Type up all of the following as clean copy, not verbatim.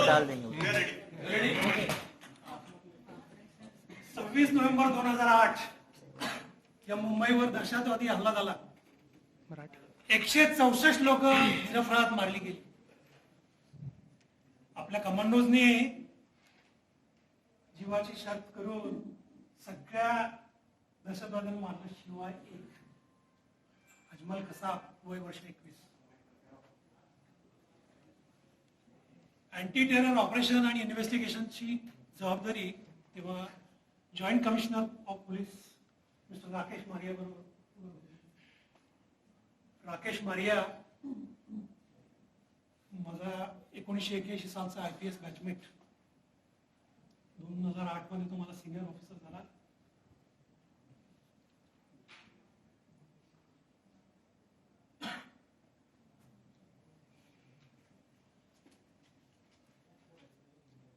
डाल देंगे. 26 नोव्हेंबर 2008 या मुंबईवर दहशतवादी हल्ला झाला. 164 लोक निरफळात मारली गेली. आपल्या कमांडोजने जीवाची शर्त करून सगळ्या दहशतवाद्यांना मारलं शिवाय एक. अजमल कसाब, वय वर्ष 21. अँटी टेरर ऑपरेशन आणि इन्व्हेस्टिगेशनची जबाबदारी तेव्हा joint commissioner of police mister Rakesh Maria बरोबर. राकेश मारिया माझा 1981 सालचा IPS बॅचमेट. 2008 मध्ये तो मला सिनियर ऑफिसर झाला.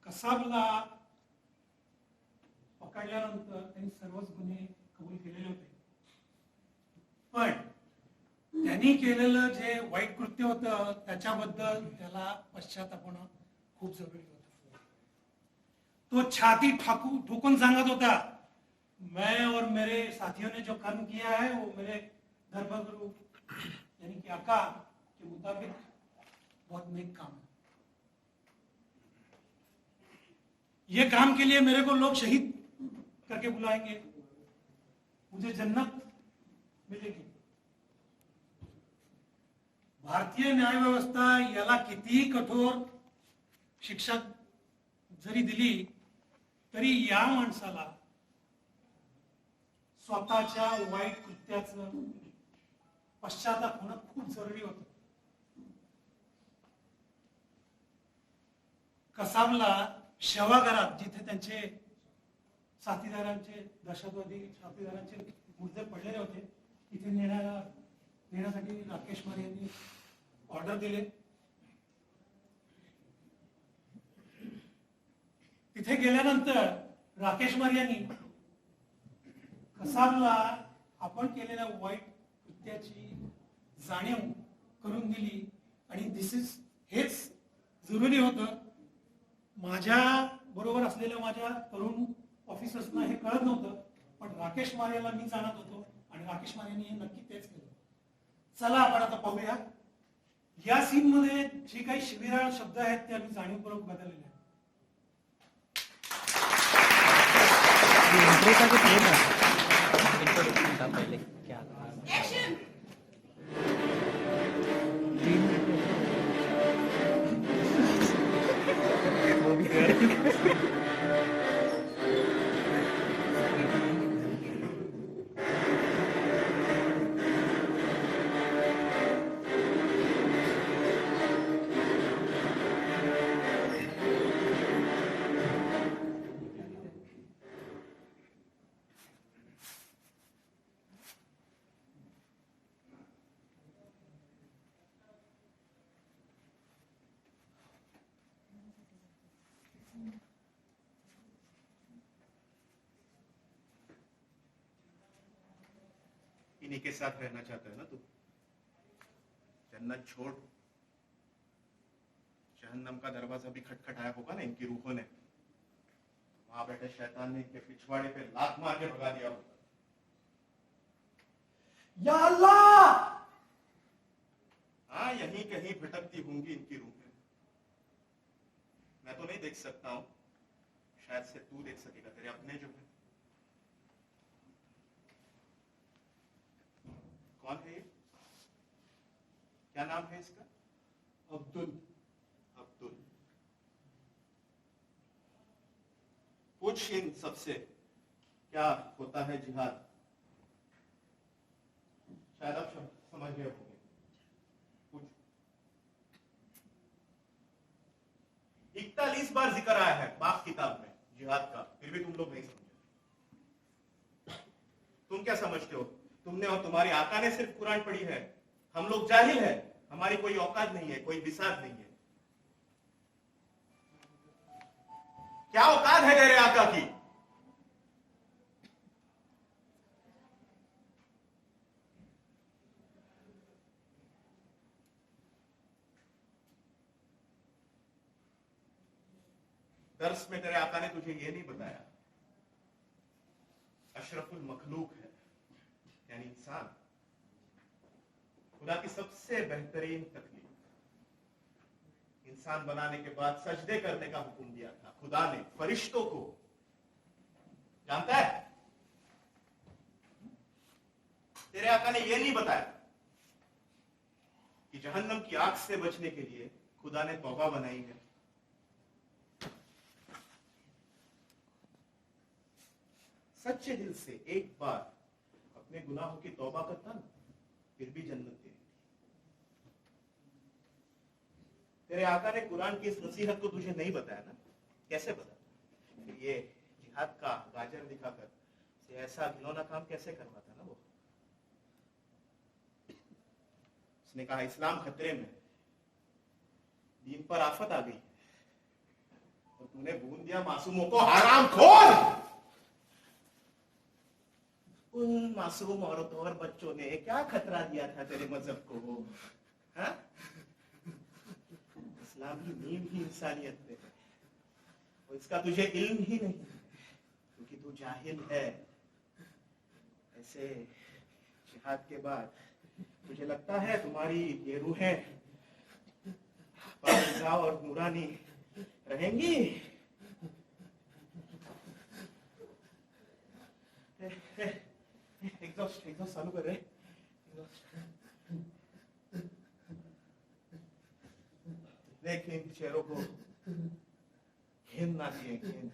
कसाबला पकडल्यानंतर त्यांनी सर्वच गुन्हे कबूल केलेले होते, पण त्यांनी केलेलं जे वाईट कृत्य होतं त्याच्याबद्दल त्याला पश्चाताप होणं खूप जरुरी होतं. तो छाती ठोकून सांगत होता, मैं और मेरे साथियों ने जो कर्म किया है वो मेरे धर्मगुरु यानी कि आका के मुताबिक बहुत नेक काम है. ये काम के लिए मेरे को लोग शहीद करके बुलाएंगे, मुझे जन्नत मिलेगी. भारतीय न्याय व्यवस्था याला कितीही कठोर शिक्षा जरी दिली तरी या माणसाला स्वतःच्या वाईट कृत्याचं पश्चाताप होणं खूप जरुरी होतं. कसाबला शवागारात जिथे त्यांचे साथीदारांचे दहशतवादी साथीदारांचे मुर्दे पडलेले होते तिथे नेण्यासाठी राकेश मारे यांनी ऑर्डर दिले. तिथे गेल्यानंतर राकेश मारे यांनी कसाबला आपण केलेल्या वाईट कृत्याची जाणीव करून दिली आणि हेच जरुरी होतं. माझ्या बरोबर असलेल्या माझ्या तरुण ऑफिसर्सना हे कळत नव्हतं, पण राकेश मारेला मी जाणत होतो आणि राकेश मारेंनी हे नक्की तेच केलं. चला आपण आता पाहूया या सीन मध्ये जे काही शिबिराळ शब्द आहेत ते आम्ही जाणीवपूर्वक बदललेले आहेत. पहले क्या इन्हीं के साथ रहना चाहता है ना तू? जन्नत छोड़, जहन्नम का दरवाजा भी खटखटाया होगा ना इनकी रूहों ने. वहां बैठे शैतान ने इनके पिछवाड़े पे लात मार के भगा दिया होगा. या अल्लाह! हाँ, यहीं कहीं भटकती होंगी इनकी रूहें. मैं तो नहीं देख सकता हूं, शायद से तू देख सकेगा, तेरे अपने जो है. कौन है ये? क्या नाम है इसका? अब्दुल. अब्दुल. पूछ इन सबसे क्या होता है जिहाद. शायद आप समझ गए होंगे. पूछ. 41 बार जिक्र आया है पाक किताब में जिहाद का, फिर भी तुम लोग नहीं समझे. तुम क्या समझते हो? तुमने और तुम्हारी आका ने सिर्फ कुरान पढ़ी है. हम लोग जाहिल है, हमारी कोई औकात नहीं है, कोई बिसात नहीं है. क्या औकात है तेरे आका की? दर्स में तेरे आका ने तुझे ये नहीं बताया अशरफुल मखलूक है यानी इंसान खुदा की सबसे बेहतरीन तकलीफ, इंसान बनाने के बाद सजदे करने का हुक्म दिया था खुदा ने फरिश्तों को। जानता है तेरे आका ने यह नहीं बताया कि जहन्नम की आग से बचने के लिए खुदा ने तौबा बनाई है। सच्चे दिल से एक बार अपने गुनाहों की तौबा करता ना, फिर भी जन्नत दे। तेरे आका ने कुरान की इस नसीहत को तुझे नहीं बताया ना, कैसे बताया? ये जिहाद का गाजर दिखाकर से ऐसा घिनौना काम कैसे करवाता ना वो। उसने कहा इस्लाम खतरे में, दीन पर आफत आ गई और तूने भून दिया मासूमों को हरामखोर। उन मासूम औरतों और बच्चों ने क्या खतरा दिया था तेरे मजहब को? हाँ? इस्लाम की नींव ही इंसानियत में है और इसका तुझे इल्म ही नहीं क्योंकि तू जाहिल है। ऐसे जिहाद के बाद मुझे लगता है तुम्हारी ये रूहें पाकिज़ा और नूरानी रहेंगी। एग्जॉस्ट चालू कर रहे। देख इन चेहरों को घिन ना दिए, घिन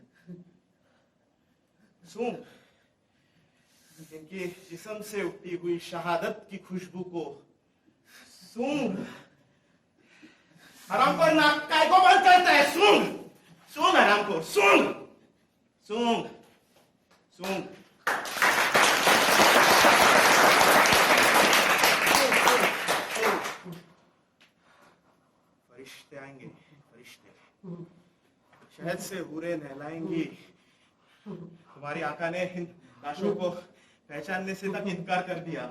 सूंघ इनके जिस्म से उठती हुई शहादत की खुशबू को सूंघ। हराम पर नाक काय को बंद करता है? सूंघ सूंघ हराम को, सूंघ सूंघ सूंघ। फरिश्ते आएंगे, फरिश्ते शहद से हूरें नहलाएंगी। तुम्हारी आका ने इन लाशों को पहचानने से तक इनकार कर दिया।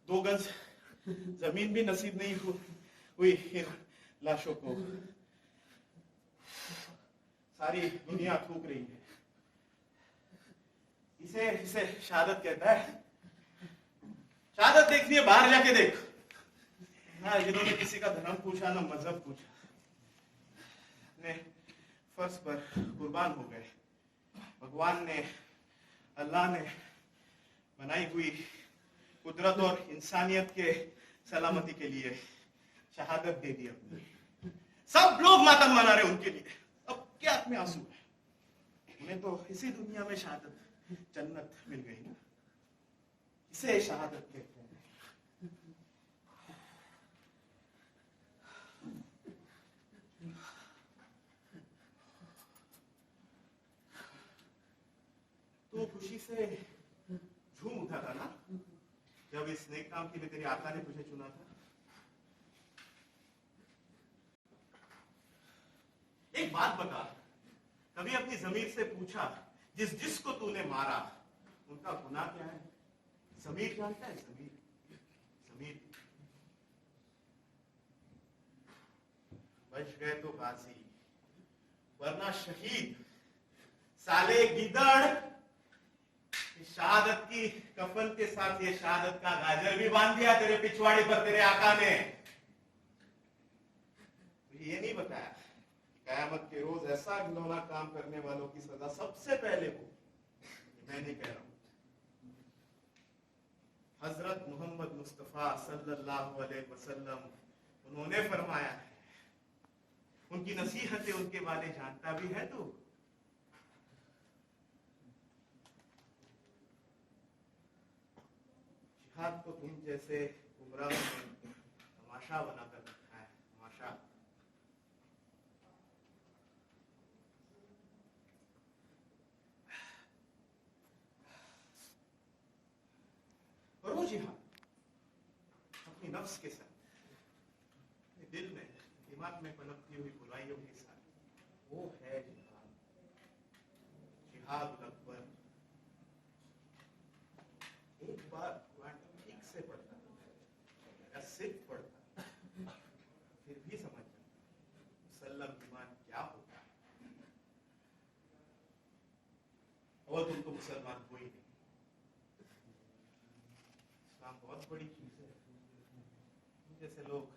2 गज जमीन भी नसीब नहीं हुई इन लाशों को। सारी दुनिया थूक रही है। इसे इसे शहादत कहता है। शहादत देखनी है बाहर जाके देख। ना जिन्होंने किसी का धर्म पूछा ना मजहब पूछा, ने फर्ज पर कुर्बान हो गए। भगवान ने, अल्लाह ने बनाई हुई कुदरत और इंसानियत के सलामती के लिए शहादत दे दी अपनी। सब लोग मातम मना रहे उनके लिए। अब क्या आंख में आंसू है? उन्हें तो इसी दुनिया में शहादत, जन्नत मिल गई ना। इसे शहादत कहते हैं। तो खुशी से झूम उठा था ना जब इस नेक काम के लिए तेरे आका ने तुझे चुना था। एक बात बता, कभी अपनी जमीर से पूछा जिसको तूने मारा उनका गुनाह क्या है? जमीर जानता है? जमीर जमीर बच गए तो गाजी वरना शहीद। साले गिदड़, शहादत की कफन के साथ ये शहादत का गाजर भी बांध दिया तेरे पिछवाड़े पर तेरे आका ने। ये नहीं बताया कयामत के रोज ऐसा घिनौना काम करने वालों की सजा सबसे पहले हो। मैं नहीं कह रहा हूं, हजरत मोहम्मद मुस्तफा सल्लल्लाहु अलैहि वसल्लम उन्होंने फरमाया है। उनकी नसीहतें उनके बारे जानता भी है तू? जिहाद को तुम जैसे गुमराह ने तमाशा बनाकर रखा है, तमाशा। करो जिहाद अपनी नफ्स के साथ, अपने दिल में, दिमाग में पनपती हुई बुराइयों के साथ। वो है जिहाद, जिहाद अकबर। एक बार कुरान ठीक से पढ़ता या सिर्फ पढ़ता फिर भी समझ जाता, मुसलमान कोई नहीं। इस्लाम बहुत बड़ी चीज है। जैसे लोग